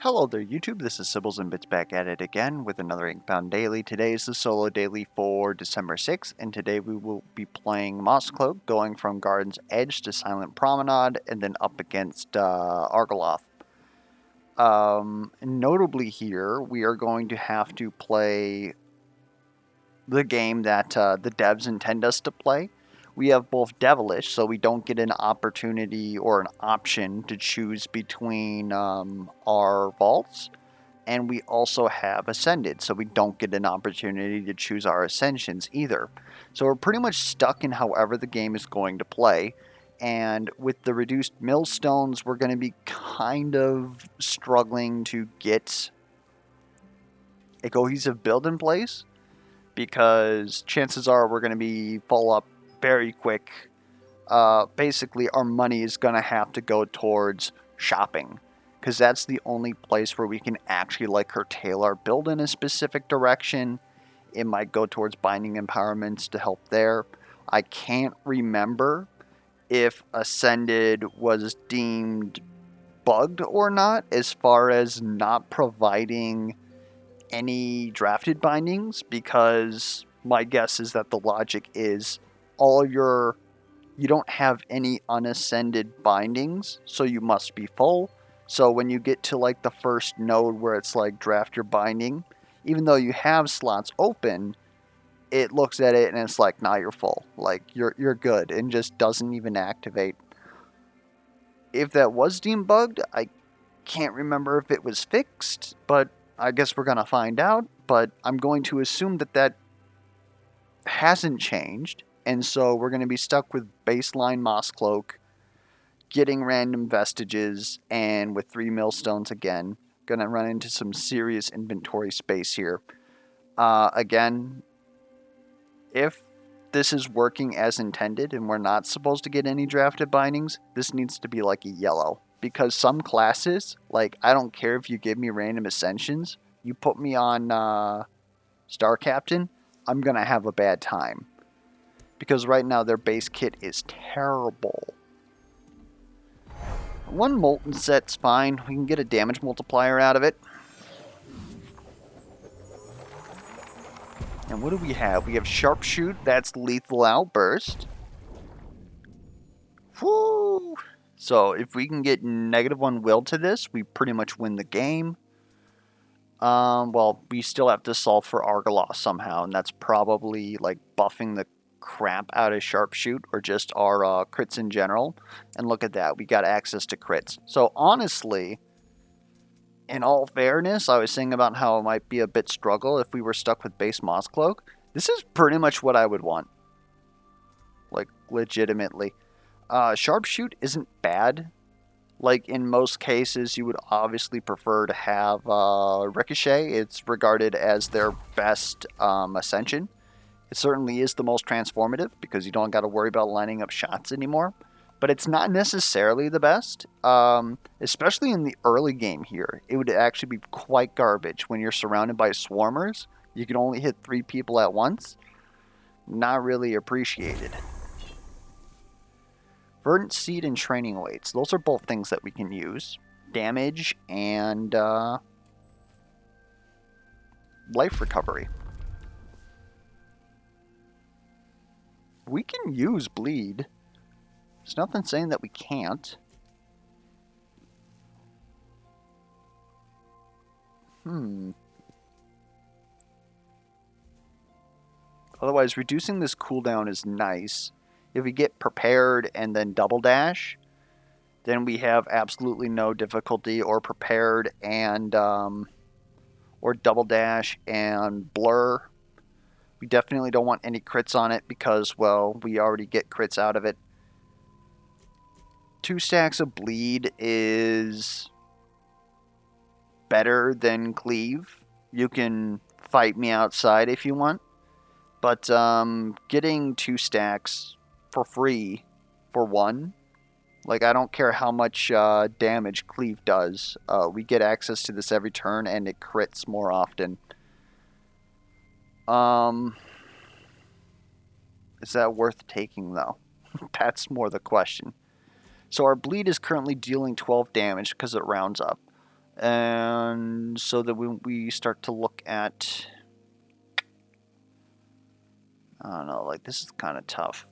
Hello there YouTube, this is Sibbles and Bits back at it again with another Inkbound Daily. Today is the solo daily for December 6th, and today we will be playing Mosscloak, going from Garden's Edge to Silent Promenade, and then up against Argoloth. Notably here, we are going to have to play the game that the devs intend us to play. We have both Devilish, so we don't get an opportunity or an option to choose between our vaults. And we also have Ascended, so we don't get an opportunity to choose our Ascensions either. So we're pretty much stuck in however the game is going to play. And with the reduced millstones, we're going to be kind of struggling to get a cohesive build in place, because chances are we're going to be full up very quick. Basically, our money is going to have to go towards shopping, because that's the only place where we can actually curtail our build in a specific direction. It might go towards binding empowerments to help there. I can't remember if Ascended was deemed bugged or not, as far as not providing any drafted bindings, because my guess is that the logic is you don't have any unascended bindings, so you must be full. So when you get to the first node where it's draft your binding, even though you have slots open, it looks at it and it's like, nah, you're full. You're good, and just doesn't even activate. If that was deemed bugged, I can't remember if it was fixed, but I guess we're gonna find out. But I'm going to assume that that hasn't changed, and so we're going to be stuck with baseline Mosscloak, getting random vestiges, and with 3 millstones again. Going to run into some serious inventory space here. Again, if this is working as intended and we're not supposed to get any drafted bindings, this needs to be a yellow. Because some classes, I don't care if you give me random Ascensions, you put me on Star Captain, I'm going to have a bad time. Because right now their base kit is terrible. One Molten set's fine. We can get a damage multiplier out of it. And what do we have? We have Sharpshoot. That's Lethal Outburst. Woo! So if we can get -1 will to this, we pretty much win the game. Well, we still have to solve for Argoloth somehow, and that's probably buffing the crap out of Sharpshoot, or just our crits in general. And look at that, we got access to crits. So honestly, in all fairness, I was saying about how it might be a bit struggle if we were stuck with base Mosscloak. This is pretty much what I would want. Legitimately. Sharpshoot isn't bad. In most cases, you would obviously prefer to have Ricochet. It's regarded as their best Ascension. It certainly is the most transformative, because you don't got to worry about lining up shots anymore. But it's not necessarily the best, especially in the early game here. It would actually be quite garbage when you're surrounded by swarmers. You can only hit 3 people at once. Not really appreciated. Verdant Seed and Training Weights. Those are both things that we can use. Damage and life recovery. We can use Bleed. There's nothing saying that we can't. Otherwise, reducing this cooldown is nice. If we get prepared and then double dash, then we have absolutely no difficulty. Or prepared and or double dash and blur. We definitely don't want any crits on it, because, well, we already get crits out of it. 2 stacks of bleed is better than cleave. You can fight me outside if you want, but getting 2 stacks for free for 1, I don't care how much damage cleave does. We get access to this every turn, and it crits more often. Is that worth taking, though? That's more the question. So our bleed is currently dealing 12 damage because it rounds up. And so that when we start to look at, I don't know, like this is kind of tough.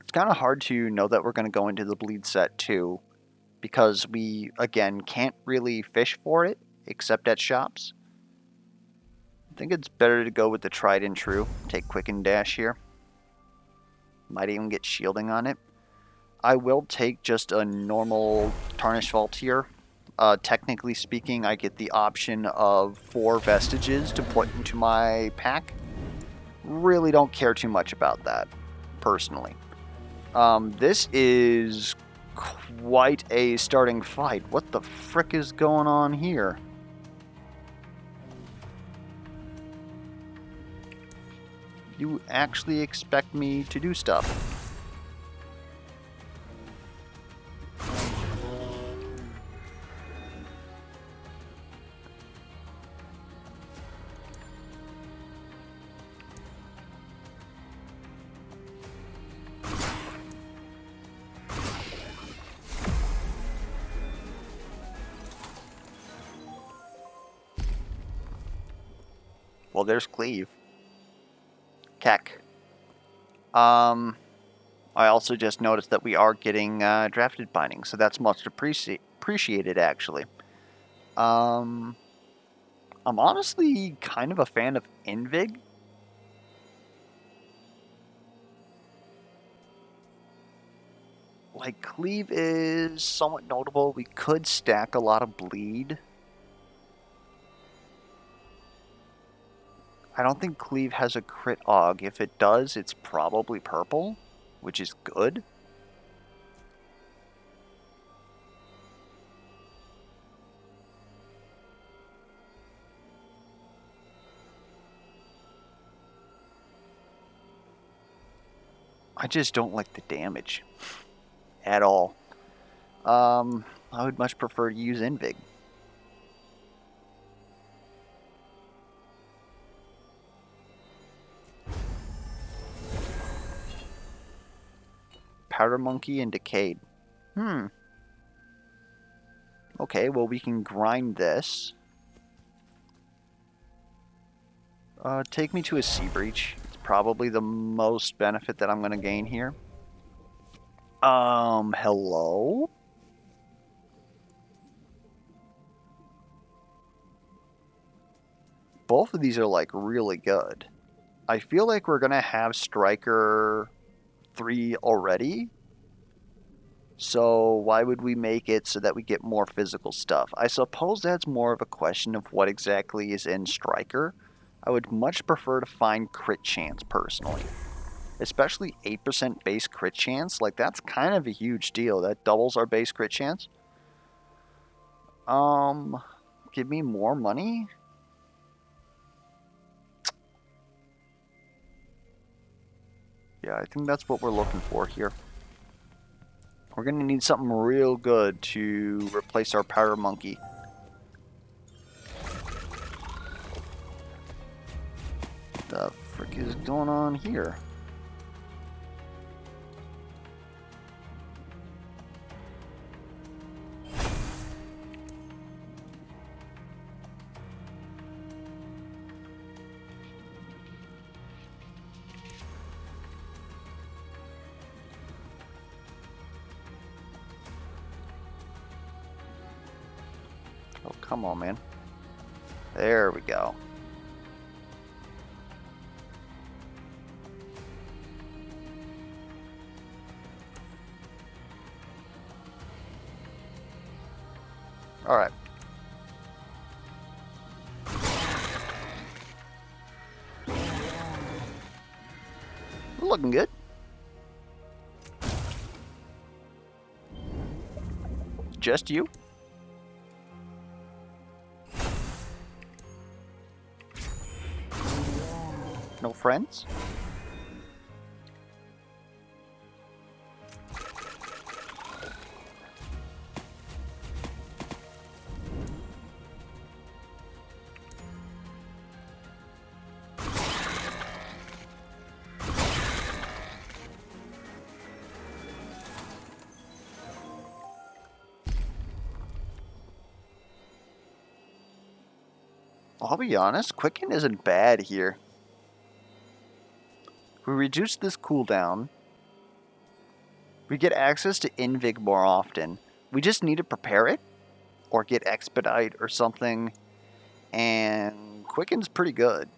It's kind of hard to know that we're going to go into the bleed set too, because we, again, can't really fish for it except at shops. I think it's better to go with the tried and true. Take quick and dash here. Might even get shielding on it. I will take just a normal tarnished vault here. Technically speaking, I get the option of 4 vestiges to put into my pack. Really don't care too much about that, personally. This is quite a starting fight. What the frick is going on here? You actually expect me to do stuff? Well, there's Cleave. Keck. I also just noticed that we are getting drafted binding, so that's much appreciated, actually. I'm honestly kind of a fan of Invig. Like, Cleave is somewhat notable. We could stack a lot of bleed. I don't think Cleave has a crit aug. If it does, it's probably purple, which is good. I just don't like the damage at all. I would much prefer to use Invig. Powder Monkey and Decayed. Okay, well, we can grind this. Take me to a Sea Breach. It's probably the most benefit that I'm going to gain here. Hello? Both of these are, like, really good. I feel like we're going to have Striker 3 already. So why would we make it so that we get more physical stuff? I suppose that's more of a question of what exactly is in Striker. I would much prefer to find crit chance, personally. Especially 8% base crit chance. Like, that's kind of a huge deal. That doubles our base crit chance. Give me more money? Yeah, I think that's what we're looking for here. We're going to need something real good to replace our Powder Monkey. What the frick is going on here? Oh, come on, man. There we go. Alright. Looking good. Just you? No friends? I'll be honest, Quicken isn't bad here. We reduce this cooldown. We get access to Invig more often. We just need to prepare it, or get Expedite or something, and Quicken's pretty good.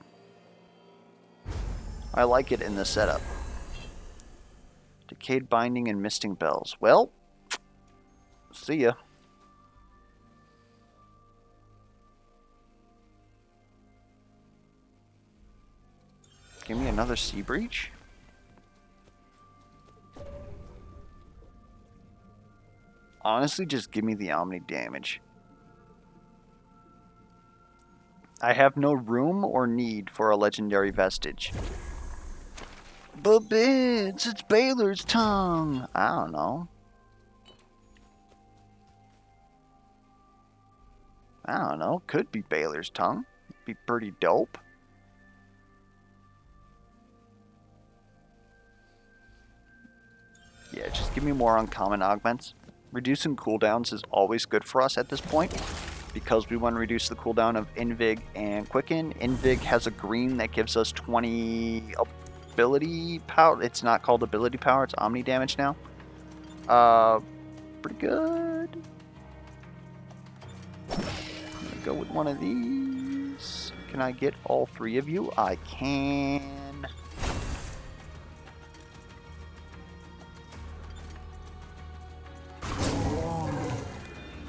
I like it in this setup. Decayed Binding and Misting Bells. Well, see ya. Give me another Sea Breach. Honestly, just give me the Omni damage. I have no room or need for a legendary vestige. But Bits, it's Baylor's tongue. I don't know. Could be Baylor's tongue. Be pretty dope. Yeah, just give me more uncommon augments. Reducing cooldowns is always good for us at this point, because we want to reduce the cooldown of Invig and Quicken. Invig has a green that gives us 20 ability power. It's not called ability power, it's Omni damage now. Pretty good. I'm gonna go with one of these. Can I get all three of you? I can.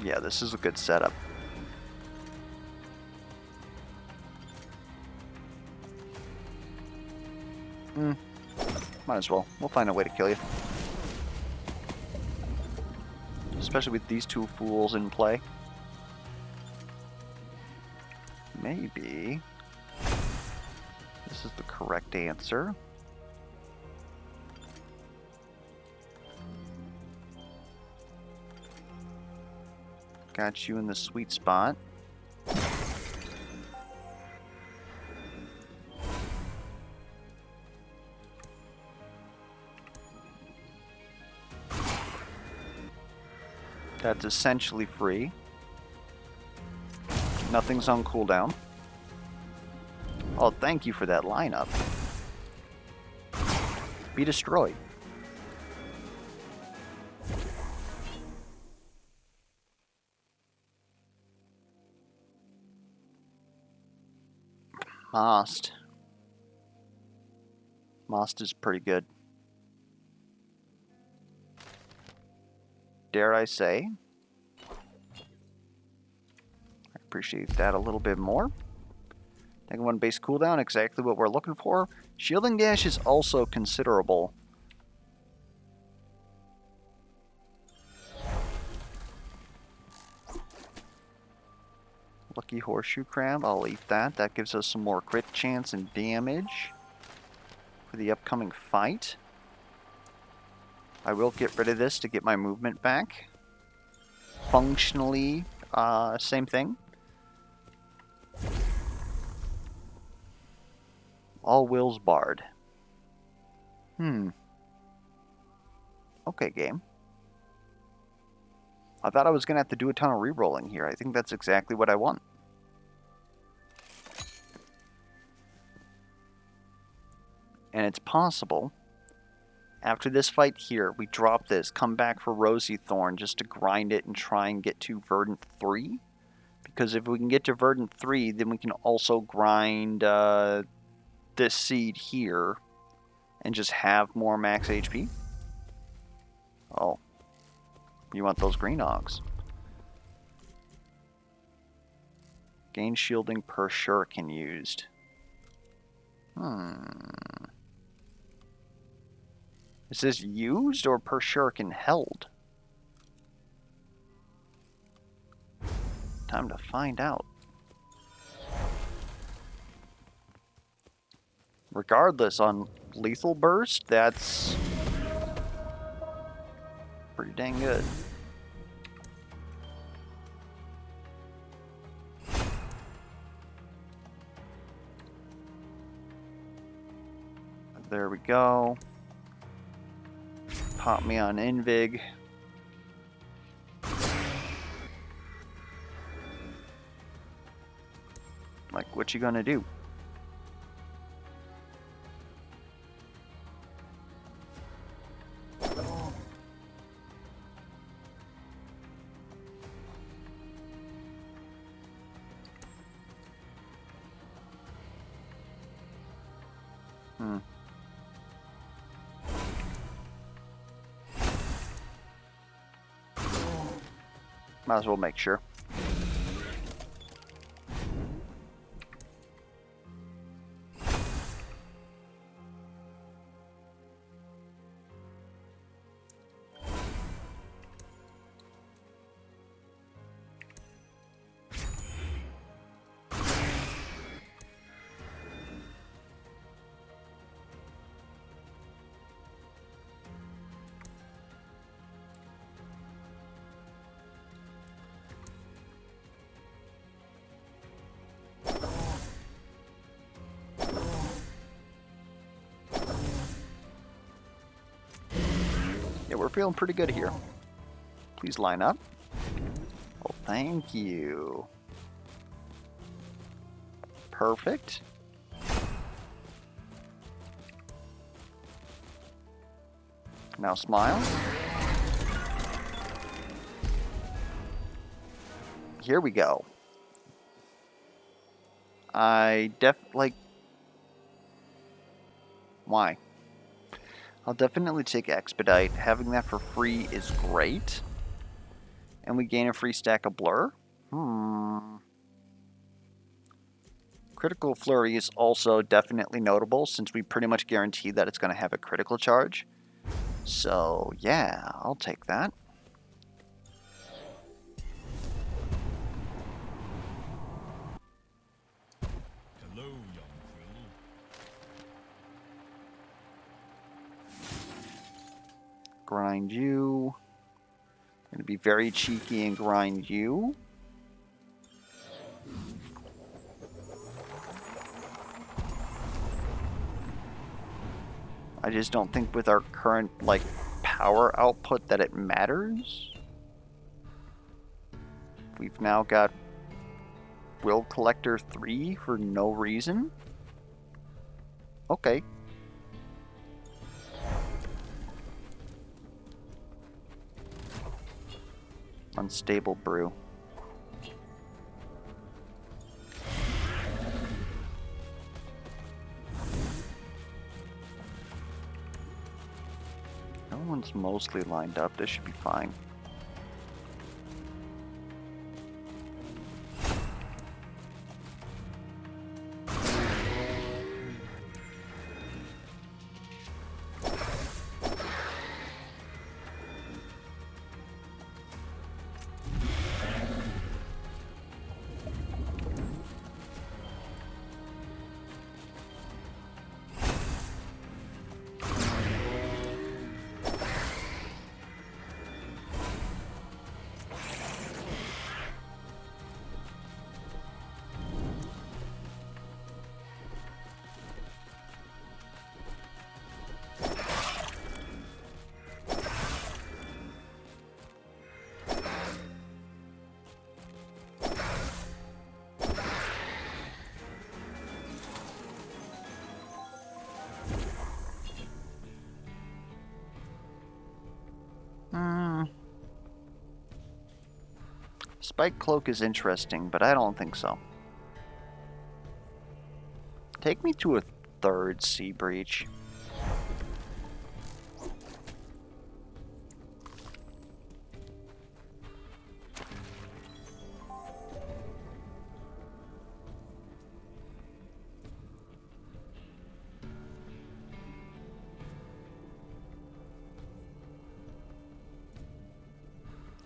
Yeah, this is a good setup. Might as well. We'll find a way to kill you. Especially with these two fools in play. Maybe this is the correct answer. Got you in the sweet spot. That's essentially free. Nothing's on cooldown. Oh, thank you for that lineup. Be destroyed. Most is pretty good. Dare I say? I appreciate that a little bit more. Taking one base cooldown, exactly what we're looking for. Shielding dash is also considerable. Lucky Horseshoe Crab, I'll eat that. That gives us some more crit chance and damage for the upcoming fight. I will get rid of this to get my movement back. Functionally, same thing. All wills barred. Okay, game. I thought I was going to have to do a ton of re-rolling here. I think that's exactly what I want. And it's possible, after this fight here, we drop this, come back for Rosy Thorn just to grind it and try and get to Verdant 3. Because if we can get to Verdant 3, then we can also grind this seed here and just have more max HP. Oh. You want those green ogs. Gain shielding per shuriken used. Is this used or per shuriken held? Time to find out. Regardless, on lethal burst, that's pretty dang good. There we go. Pop me on Invig. Like, what you gonna do? Might as well make sure. Yeah, we're feeling pretty good here. Please line up. Oh, thank you. Perfect. Now smile. Here we go. Why? I'll definitely take Expedite. Having that for free is great. And we gain a free stack of Blur. Critical Flurry is also definitely notable since we pretty much guarantee that it's going to have a critical charge. So, yeah, I'll take that. Hello, young Quill. Grind you. I'm going to be very cheeky and grind you. I just don't think with our current, like, power output that it matters. We've now got Will Collector 3 for no reason. Okay. Unstable Brew. Everyone's mostly lined up. This should be fine. Spike Cloak is interesting, but I don't think so. Take me to a third Sea Breach.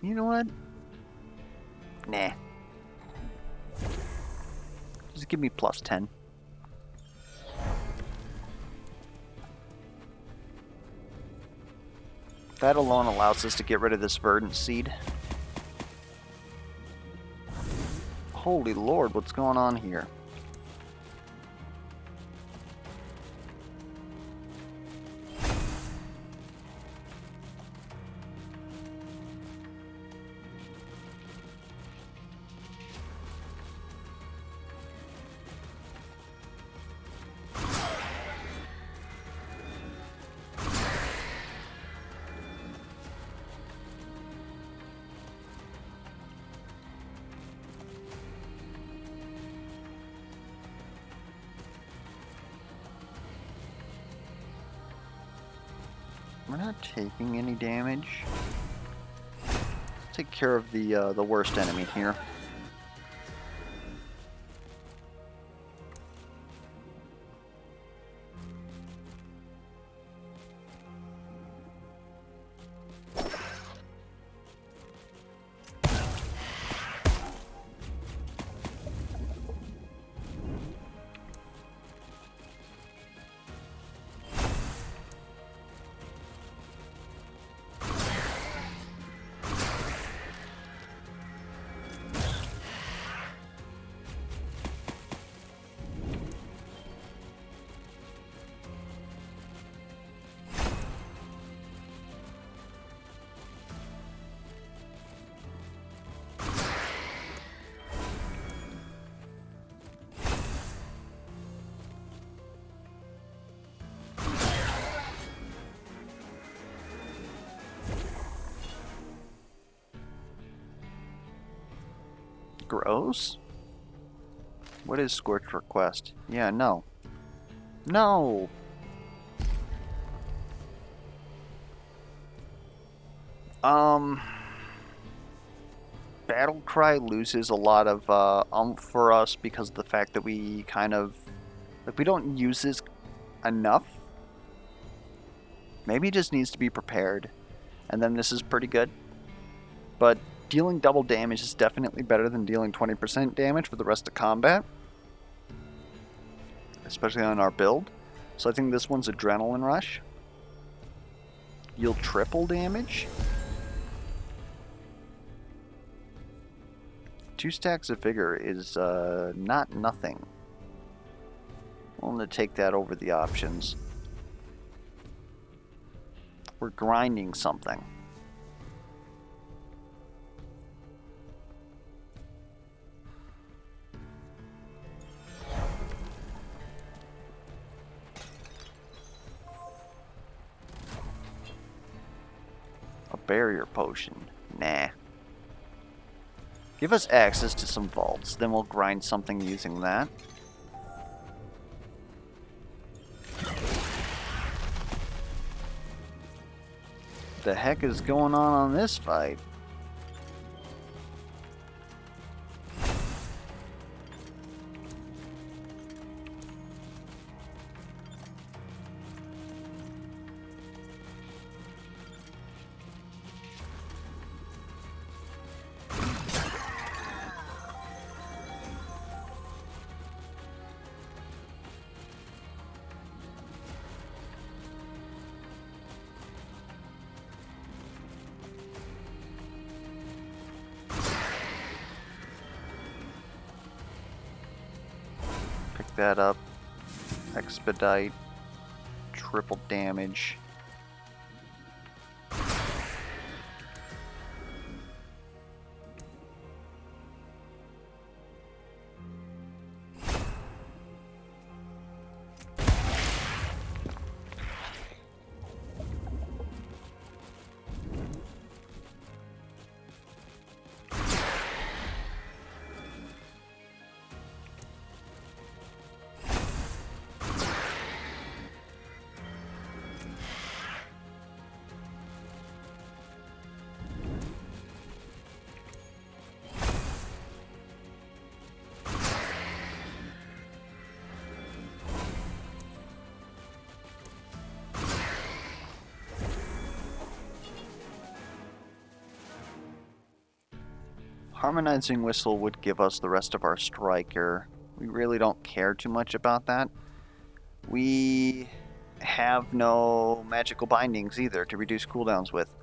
You know what? Nah. Just give me plus 10. That alone allows us to get rid of this Verdant Seed. Holy Lord, what's going on here? We're not taking any damage. Take care of the worst enemy here. Gross? What is Scorch request? Yeah, no. No! Battle Cry loses a lot of oomph for us because of the fact that we kind of... Like, we don't use this enough. Maybe it just needs to be prepared. And then this is pretty good. But dealing double damage is definitely better than dealing 20% damage for the rest of combat. Especially on our build. So I think this one's Adrenaline Rush. You'll triple damage. 2 stacks of Vigor is not nothing. I'm going to take that over the options. We're grinding something. A barrier potion. Nah. Give us access to some vaults, then we'll grind something using that. The heck is going on this fight? That up. Expedite. Triple damage. Harmonizing Whistle would give us the rest of our Striker. We really don't care too much about that. We have no magical bindings either to reduce cooldowns with.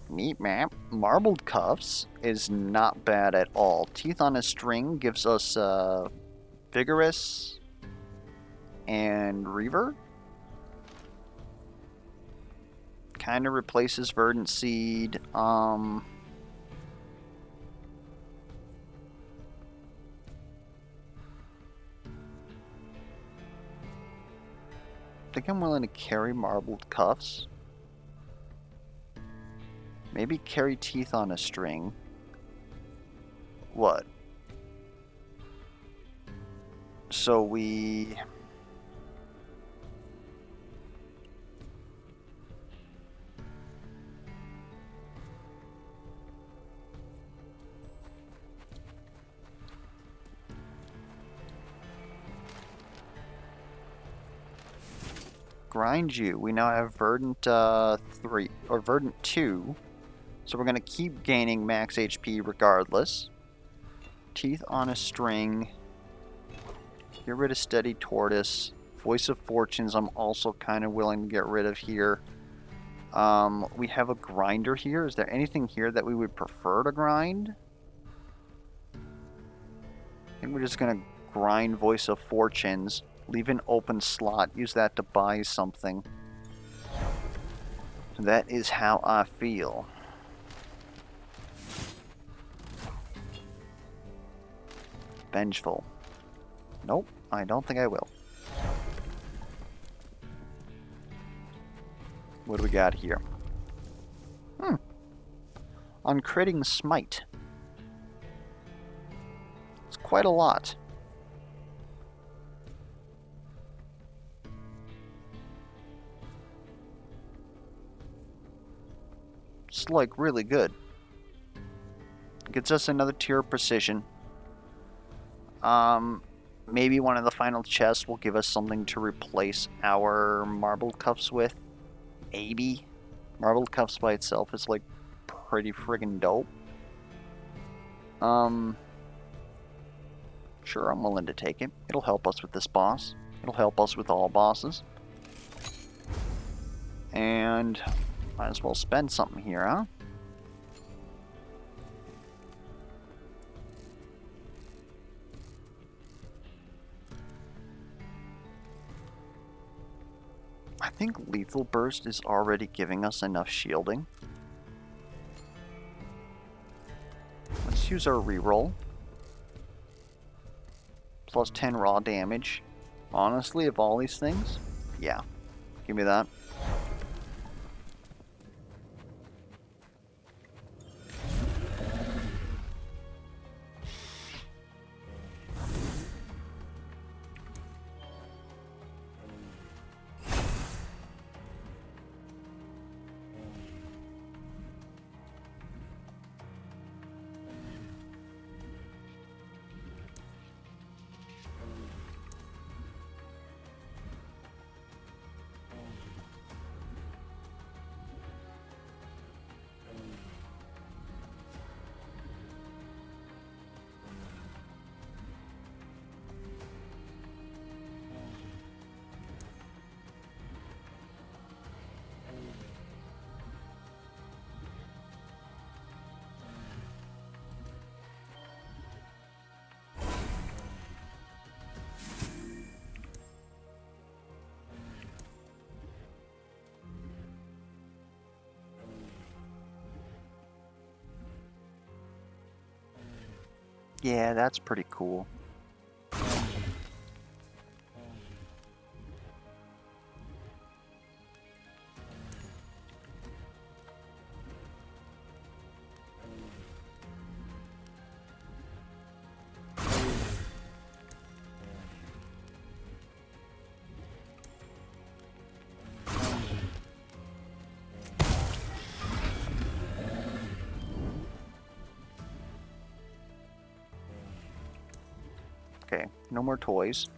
Neat map. Marbled Cuffs is not bad at all. Teeth on a String gives us Vigorous and Reaver. Kind of replaces Verdant Seed. I think I'm willing to carry Marbled Cuffs. Maybe carry Teeth on a String. What? So we... grind you. We now have Verdant 3 or Verdant 2. So we're going to keep gaining max HP regardless. Teeth on a String. Get rid of Steady Tortoise. Voice of Fortunes I'm also kind of willing to get rid of here. We have a grinder here. Is there anything here that we would prefer to grind? I think we're just going to grind Voice of Fortunes. Leave an open slot. Use that to buy something. That is how I feel. Vengeful. Nope, I don't think I will. What do we got here? On critting Smite. It's quite a lot. It's like really good. Gets us another tier of precision. Maybe one of the final chests will give us something to replace our marble cuffs with. Maybe. Marble cuffs by itself is like pretty friggin' dope. Sure, I'm willing to take it. It'll help us with this boss. It'll help us with all bosses. And might as well spend something here, huh? I think Lethal Burst is already giving us enough shielding. Let's use our reroll. Plus 10 raw damage. Honestly, of all these things, yeah. Give me that. Yeah, that's pretty cool. Okay, no more toys.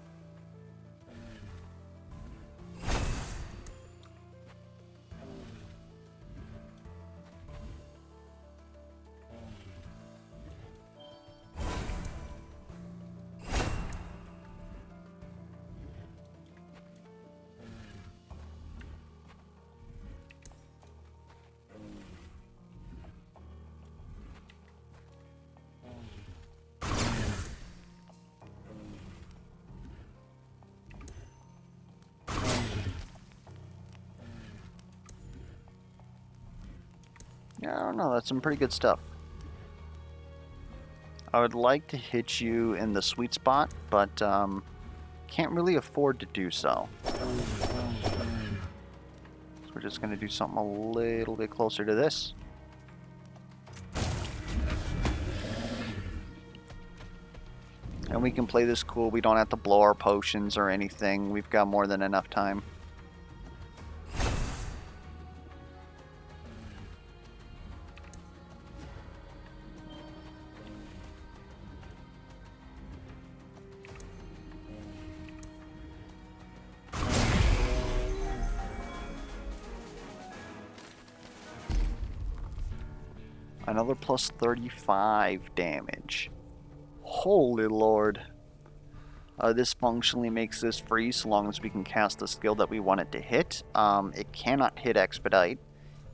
Yeah, I don't know, that's some pretty good stuff. I would like to hit you in the sweet spot, but can't really afford to do so. So we're just going to do something a little bit closer to this. And we can play this cool. We don't have to blow our potions or anything. We've got more than enough time. Another plus 35 damage. Holy lord. This functionally makes this free so long as we can cast the skill that we want it to hit. It cannot hit Expedite.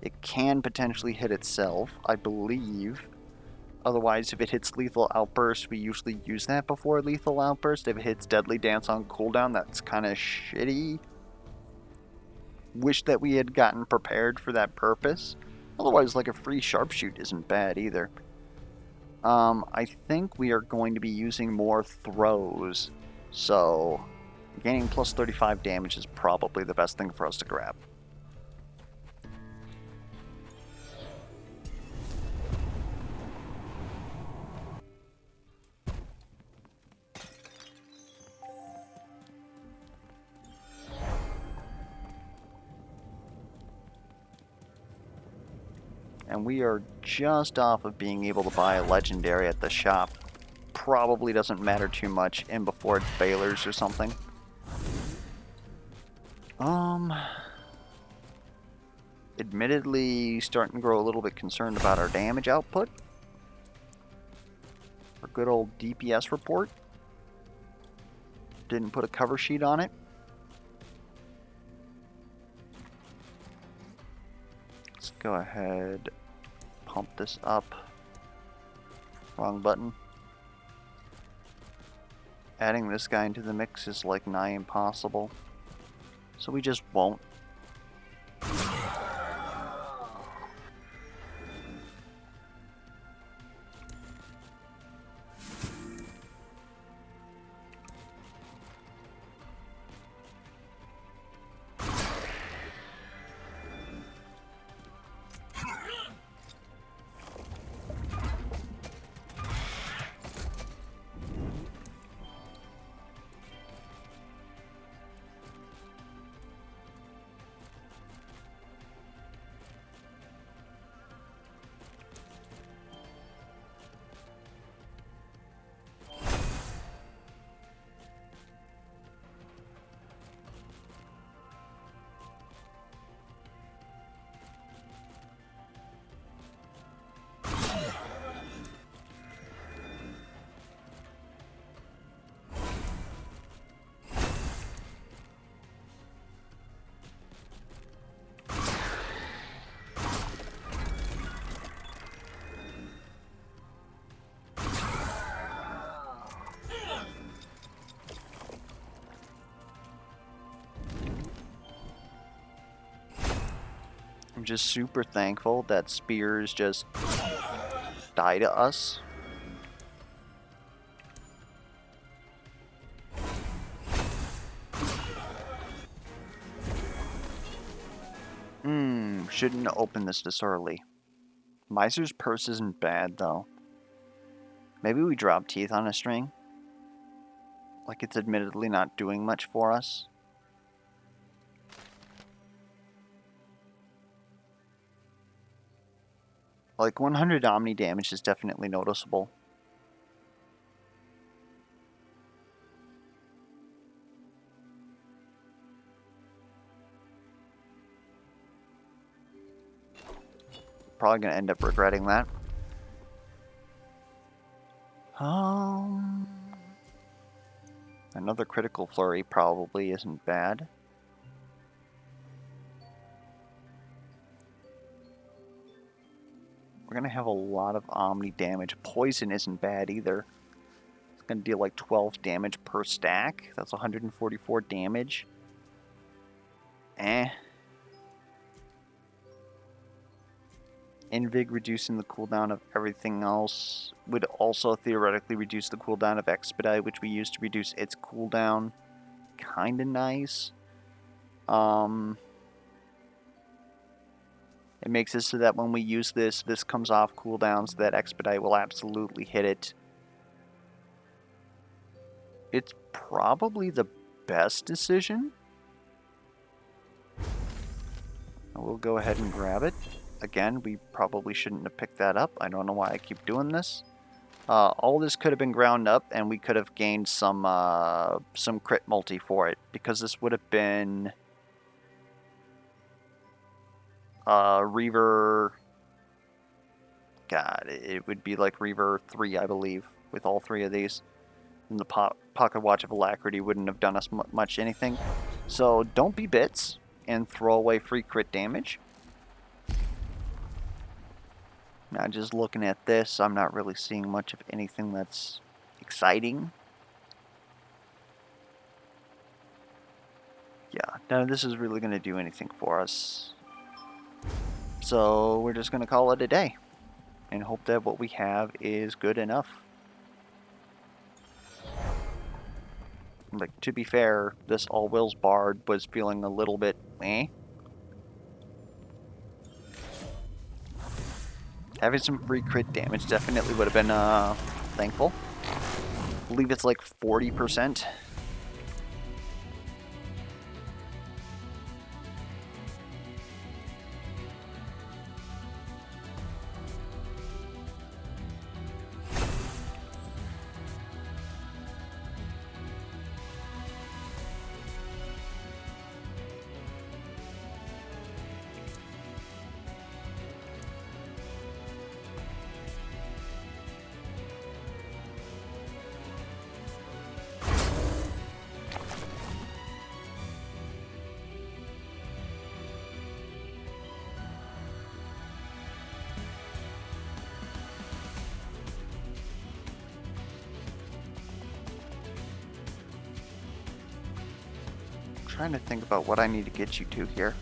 It can potentially hit itself, I believe. Otherwise, if it hits Lethal Outburst, we usually use that before Lethal Outburst. If it hits Deadly Dance on cooldown, that's kind of shitty. Wish that we had gotten prepared for that purpose. Otherwise, like a free Sharpshoot isn't bad either. I think we are going to be using more throws. So, gaining plus 35 damage is probably the best thing for us to grab. And we are just off of being able to buy a legendary at the shop. Probably doesn't matter too much in before it failures or something. Admittedly, starting to grow a little bit concerned about our damage output. Our good old DPS report. Didn't put a cover sheet on it. Let's go ahead, pump this up. Wrong button. Adding this guy into the mix is like nigh impossible. So we just won't. I'm just super thankful that spears just die to us. Shouldn't open this this early. Miser's Purse isn't bad, though. Maybe we drop Teeth on a string. Like, it's admittedly not doing much for us. Like, 100 Omni damage is definitely noticeable. Probably gonna end up regretting that. Another critical flurry probably isn't bad. We're gonna have a lot of Omni damage. Poison isn't bad either. It's gonna deal like 12 damage per stack. That's 144 damage. Invig reducing the cooldown of everything else would also theoretically reduce the cooldown of Expedite, which we use to reduce its cooldown. Kinda nice. It makes it so that when we use this, this comes off cooldown, so that Expedite will absolutely hit it. It's probably the best decision. We'll go ahead and grab it. Again, we probably shouldn't have picked that up. I don't know why I keep doing this. All this could have been ground up, and we could have gained some crit multi for it, because this would have been Reaver God, it would be like Reaver 3, I believe, with all three of these. And the Pocket Watch of Alacrity wouldn't have done us much anything. So don't be bits and throw away free crit damage. Now, just looking at this, I'm not really seeing much of anything that's exciting. Yeah, none of this is really going to do anything for us. So we're just going to call it a day and hope that what we have is good enough. Like, to be fair, this All Wills Bard was feeling a little bit eh. Having some free crit damage definitely would have been thankful. I believe it's like 40%. Trying to think about what I need to get you to here.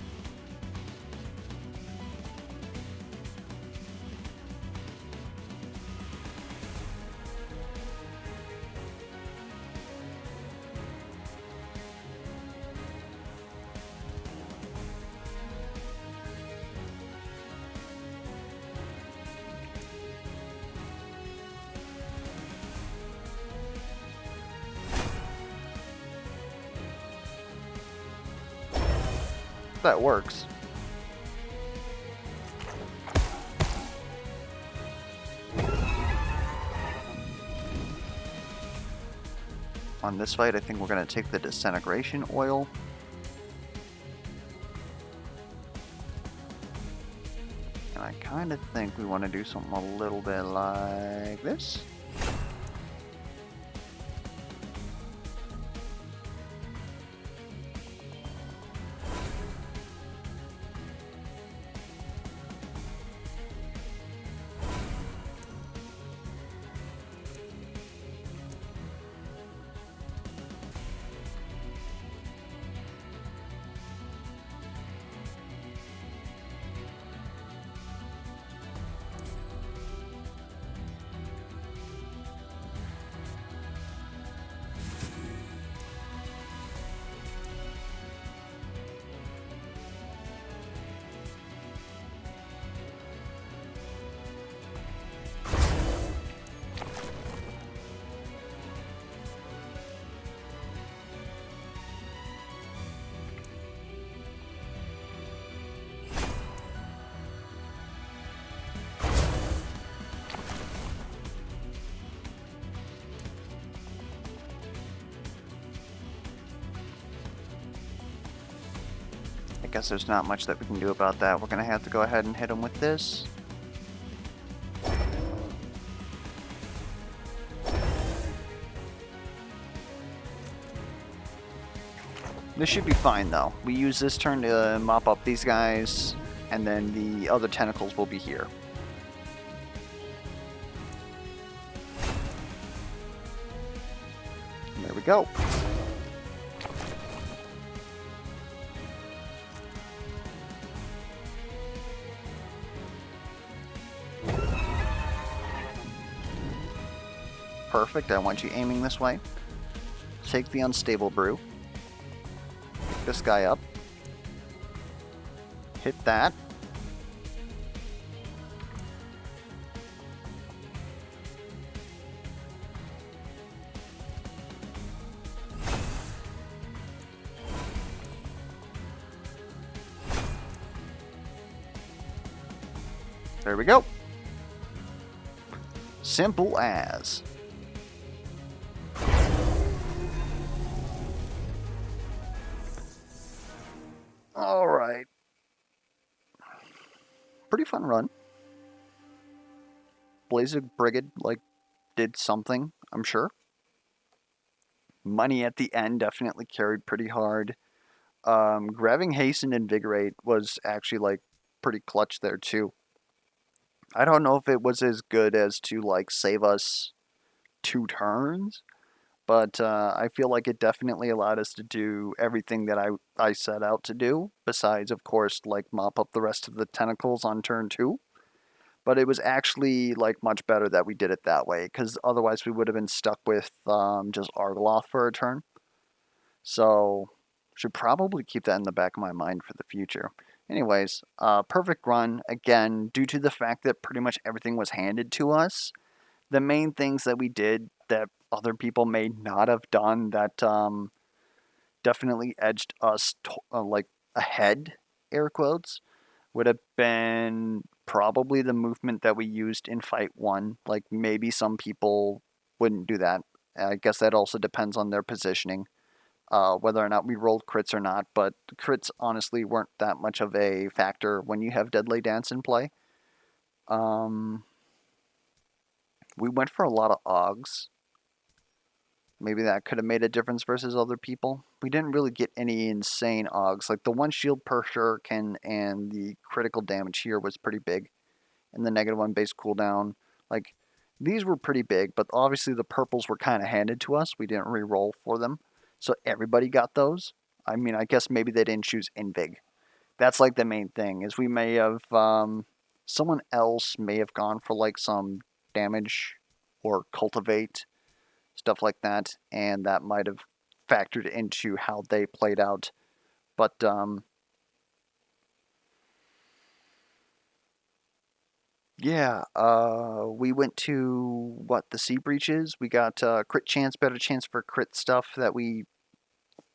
That works. On this fight, I think we're going to take the disintegration oil. And I kind of think we want to do something a little bit like this. I guess there's not much that we can do about that. We're going to have to go ahead and hit him with this. This should be fine, though. We use this turn to mop up these guys, and then the other tentacles will be here. And there we go. Perfect. I want you aiming this way. Take the unstable brew. Pick this guy up. Hit that. There we go. Simple as. Alright. Pretty fun run. Blaze Brigade like did something, I'm sure. Money at the end definitely carried pretty hard. Grabbing Haste and Invigorate was actually like pretty clutch there too. I don't know if it was as good as to like save us 2 turns, but I feel like it definitely allowed us to do everything that I set out to do. Besides, of course, like mop up the rest of the tentacles on turn 2. But it was actually like much better that we did it that way, because otherwise we would have been stuck with just Argoloth for a turn. So should probably keep that in the back of my mind for the future. Anyways, perfect run again due to the fact that pretty much everything was handed to us. The main things that we did that other people may not have done that definitely edged us like ahead, air quotes, would have been probably the movement that we used in fight 1. Like maybe some people wouldn't do that. I guess that also depends on their positioning, whether or not we rolled crits or not. But crits honestly weren't that much of a factor when you have Deadly Dance in play. Um, we went for a lot of Augs. Maybe that could have made a difference versus other people. We didn't really get any insane Augs. Like the 1 shield per shuriken and the critical damage here was pretty big. And the -1 base cooldown. Like these were pretty big, but obviously the purples were kind of handed to us. We didn't re-roll for them. So everybody got those. I mean, I guess maybe they didn't choose Invig. That's like the main thing, is we may have someone else may have gone for like some damage or cultivate, stuff like that, and that might have factored into how they played out. But yeah, we went to what, the Sea Breaches. We got crit chance, better chance for crit stuff that we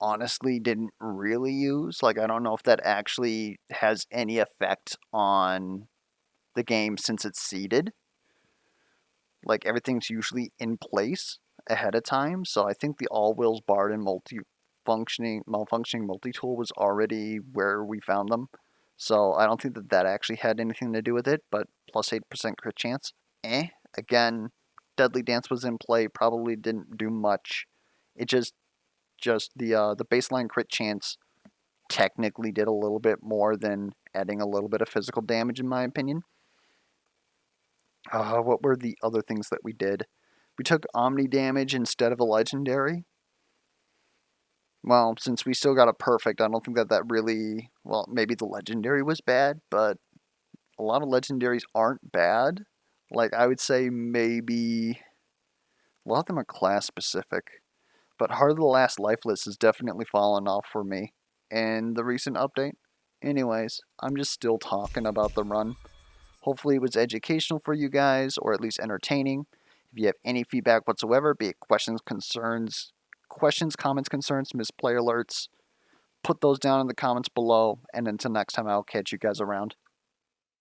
honestly didn't really use. Like I don't know if that actually has any effect on the game since it's seeded. Like everything's usually in place ahead of time. So I think the All Wills Bard and malfunctioning multi-tool was already where we found them. So I don't think that that actually had anything to do with it, but plus 8% crit chance. Again, Deadly Dance was in play, probably didn't do much. It just the baseline crit chance technically did a little bit more than adding a little bit of physical damage in my opinion. What were the other things that we did? We took Omni damage instead of a legendary. Well, since we still got a perfect, I don't think that that really... Well, maybe the legendary was bad, but a lot of legendaries aren't bad. Like, I would say maybe... A lot of them are class specific. But Heart of the Last Lifeless has definitely fallen off for me in the recent update. Anyways, I'm just still talking about the run. Hopefully it was educational for you guys, or at least entertaining. If you have any feedback whatsoever, be it questions, comments, concerns, misplay alerts, put those down in the comments below. And until next time, I'll catch you guys around.